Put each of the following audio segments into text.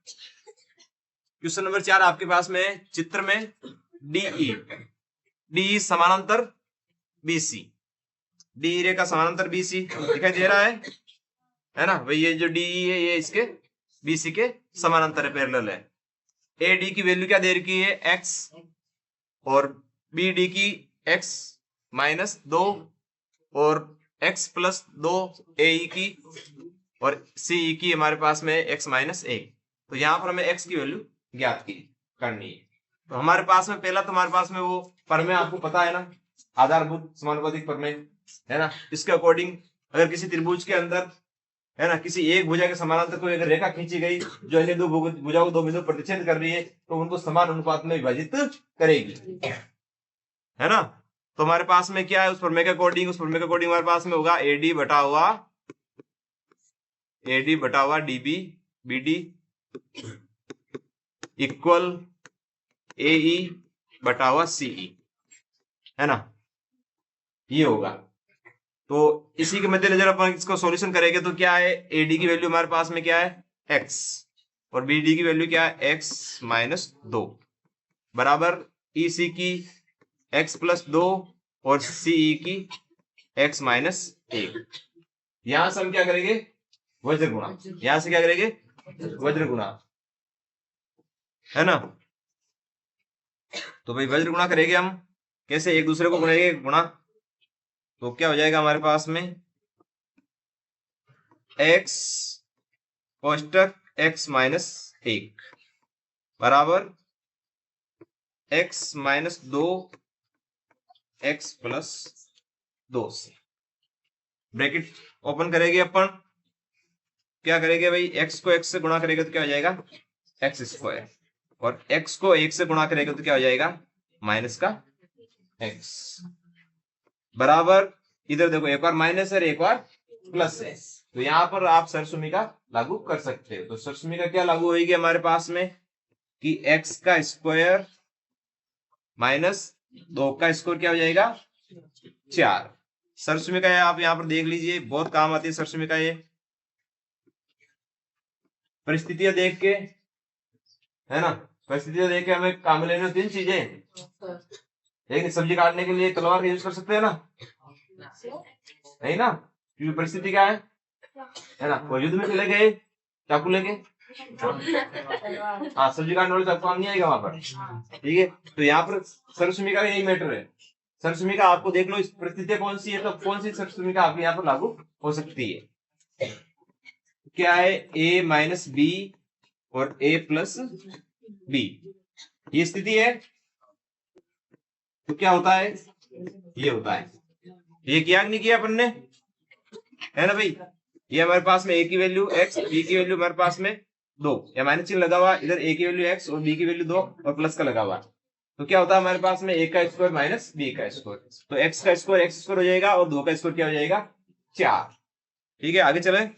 Question number 4 आपके पास में चित्र में डी समानांतर बीसी, डी रे का समानांतर बीसी दिखाई दे रहा है ना भाई। ये जो डी है ये इसके बीसी के समानांतर है, पैरेलल है। ए डी की वैल्यू क्या दे रखी है एक्स, और बी डी की एक्स माइनस 2 और एक्स प्लस 2 ए की, और सी की हमारे पास में एक्स माइनस 1। तो यहाँ पर हमें एक्स की वैल्यू ज्ञात करनी है। तो हमारे पास में पहला तो हमारे पास में वो प्रमेय आपको पता है ना, आधारभूत समानुपातिक प्रमेय है ना। इसके अकॉर्डिंग अगर किसी त्रिभुज के अंदर है ना किसी एक भुजा के समानांतर कोई अगर रेखा खींची गई जो अन्य दो भुजाओं को दो बिंदु प्रतिच्छेद कर रही है तो उनको समान अनुपात में विभाजित करेगी, है ना। तो हमारे पास में क्या है उस प्रमेय के अकॉर्डिंग, हमारे पास में होगा एडी बटा हुआ डीबी बीडी इक्वल एई बटा हुआ सीई, है ना, ये होगा। तो इसी के मद्देनजर अपन इसको सॉल्यूशन करेंगे तो क्या है, एडी की वैल्यू हमारे पास में क्या है एक्स, और बीडी की वैल्यू क्या है एक्स माइनस 2 बराबर ईसी की एक्स प्लस 2 और सीई की एक्स माइनस 1। यहां से हम क्या करेंगे वज्र गुणा, यहां से क्या करेंगे वज्र गुणा, है ना। तो भाई वज्र गुणा करेंगे हम कैसे, एक दूसरे को गुणेंगे गुणा, तो क्या हो जाएगा हमारे पास में x कोष्टक x माइनस 1 बराबर x माइनस 2 x प्लस 2 से ब्रैकेट ओपन करेंगे अपन, क्या करेंगे भाई x को x से गुणा करेंगे तो क्या हो जाएगा x स्क्वायर, और x को 1 से गुणा करेंगे तो क्या हो जाएगा माइनस का x बराबर, इधर देखो एक बार माइनस है एक बार प्लस है, तो यहाँ पर आप सरसुमिका लागू कर सकते हो। तो सरसुमिका क्या लागू होगी हमारे पास में कि x का स्क्वायर माइनस 2 का स्क्वायर क्या हो जाएगा 4। सरसुमिका है आप यहाँ पर देख लीजिए, बहुत काम आती है सरसुमिका, ये परिस्थितियां देख के, है ना, परिस्थितियां देख के हमें काम लेने में 3 चीजें, एक सब्जी काटने के लिए तलवार का यूज कर सकते हैं ना, नहीं ना, क्योंकि परिस्थिति क्या है ना, वो युद्ध में चले गए चाकू लेके, हाँ सब्जी काटने वाले चाकू नहीं आएगा वहां पर, ठीक है। तो यहाँ पर सरसुमिका का यही मैटर है, सरसुमिका आपको देख लो इस परिस्थिति कौन सी है तो कौन सी सरसुमिका आपके यहाँ पर लागू हो सकती है। क्या है a माइनस बी और a प्लस बी, ये स्थिति है, तो क्या होता है ये होता है, ये किया नहीं किया अपन ने, है ना भाई। ये हमारे पास में a की वैल्यू x, b की वैल्यू हमारे पास में 2, या माइनस चिन्ह लगा हुआ, इधर a की वैल्यू x और b की वैल्यू 2 और प्लस का लगा हुआ, तो क्या होता है हमारे पास में a का स्क्वायर माइनस b का स्क्वायर, तो x का स्क्वायर x स्क्वायर हो जाएगा और 2 का स्क्वायर क्या हो जाएगा 4। ठीक है आगे चले,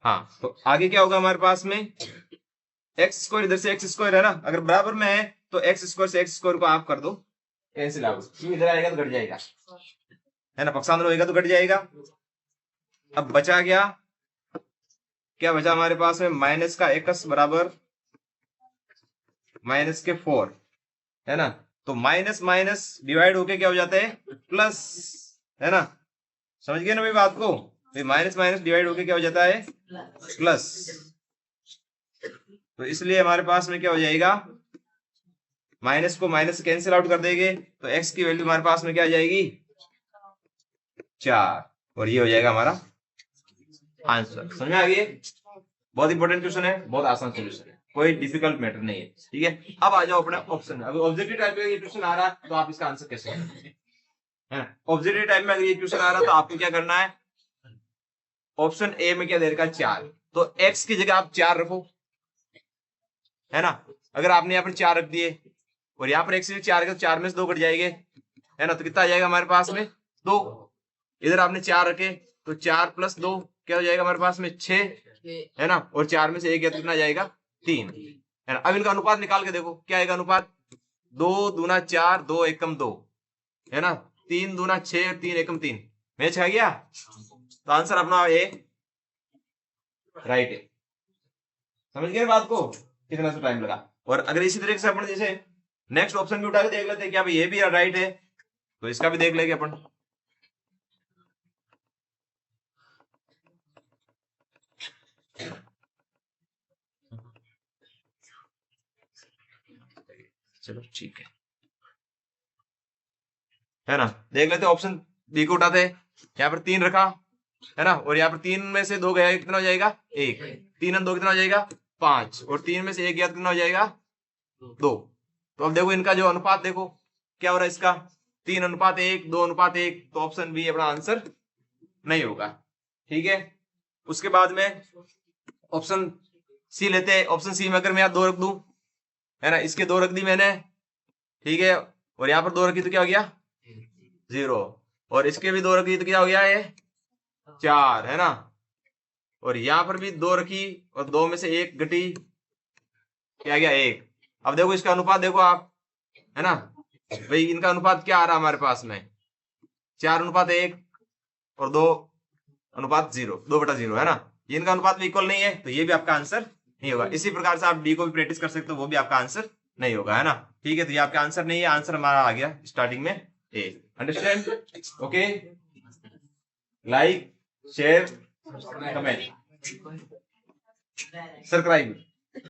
हाँ तो आगे क्या होगा हमारे पास में एक्स स्क्वायर, इधर से एक्स स्क्वायर है ना, अगर बराबर में है तो एक्स स्क्वायर से एक्स स्क्वायर को आप कर दो कैंसिल आउट, इधर आएगा तो घट जाएगा, है ना, पक्षांतर होएगा तो घट जाएगा। अब बचा गया, क्या बचा हमारे पास में माइनस का एक्स बराबर माइनस के 4, है ना, तो माइनस माइनस डिवाइड होके क्या हो जाता है प्लस, है ना, समझ गए ना भाई बात को, माइनस माइनस डिवाइड होके क्या हो जाता है प्लस, तो इसलिए हमारे पास में क्या हो जाएगा माइनस को माइनस से कैंसिल आउट कर देंगे तो x की वैल्यू हमारे पास में क्या आ जाएगी 4, और ये हो जाएगा हमारा आंसर। समझ में आ गई, बहुत इंपॉर्टेंट क्वेश्चन है, बहुत आसान सोल्यूशन है, कोई डिफिकल्ट मैटर नहीं है, ठीक है। अब आ जाओ अपने ऑप्शन में, अगर ऑब्जेक्टिव टाइप में ये क्वेश्चन आ रहा है तो आप इसका आंसर कैसे करेंगे, है ऑब्जेक्टिव टाइप में अगर ये क्वेश्चन आ रहा है तो आपको क्या करना है, ऑप्शन ए में क्या दे रखा है 4, तो x की जगह आप 4 रखो, है ना, अगर आपने यहाँ पर 4 रख दिए और यहाँ पर x की 4 रखे तो 4 में से 2 कट जाएंगे, है ना, तो कितना आ जाएगा हमारे पास में 2, इधर आपने 4 रखे तो 4 प्लस 2 क्या हो जाएगा हमारे पास में 6, है ना, और 4 में से 1 गया तो कितना जाएगा 3, है ना। अब इनका अनुपात निकाल के देखो क्या आएगा अनुपात, 2 दूना 4, 2 एकम 2, है ना, 3 दूना 6, 3 एकम 3, मैच आ गया। तो आंसर अपना ए राइट है। समझ गए बात को, कितना सा टाइम लगा। और अगर इसी तरीके से अपन जैसे नेक्स्ट ऑप्शन भी उठा के देख लेते हैं क्या भाई ये भी राइट है, तो इसका भी देख लेंगे अपन। चलो ठीक है ना, देख लेते ऑप्शन बी को उठाते हैं। यहाँ पर 3 रखा है ना, और यहाँ पर 3 में से 2 गया, कितना हो जाएगा 1, 3 और 2 कितना हो जाएगा 5, और 3 में से 1 गया कितना हो जाएगा 2। तो अब देखो इनका जो अनुपात देखो क्या हो रहा है इसका, 3:1, 2:1, तो ऑप्शन बी अपना आंसर नहीं होगा। ठीक है, उसके बाद में ऑप्शन सी लेते हैं। ऑप्शन सी में अगर मैं यहाँ 2 रख दूं, है ना, इसके 2 रख दी मैंने, ठीक है, और यहाँ पर 2 रखी तो क्या हो गया 0, और इसके भी 2 रखी तो क्या हो गया ये 4, है ना, और यहाँ पर भी 2 रखी और 2 में से 1 घटी, क्या गया 1। अब देखो इसका अनुपात देखो आप, है ना भाई, इनका अनुपात क्या आ रहा है हमारे पास में 4:1 और 2:0, 2/0, है ना, ये इनका अनुपात भी इक्वल नहीं है, तो ये भी आपका आंसर नहीं होगा। इसी प्रकार से आप डी को भी प्रैक्टिस कर सकते हो, वो भी आपका आंसर नहीं होगा, है ना। ठीक है, तो ये आपका आंसर नहीं है, आंसर हमारा आ गया स्टार्टिंग में A. Understand? Okay, like, share, comment, subscribe.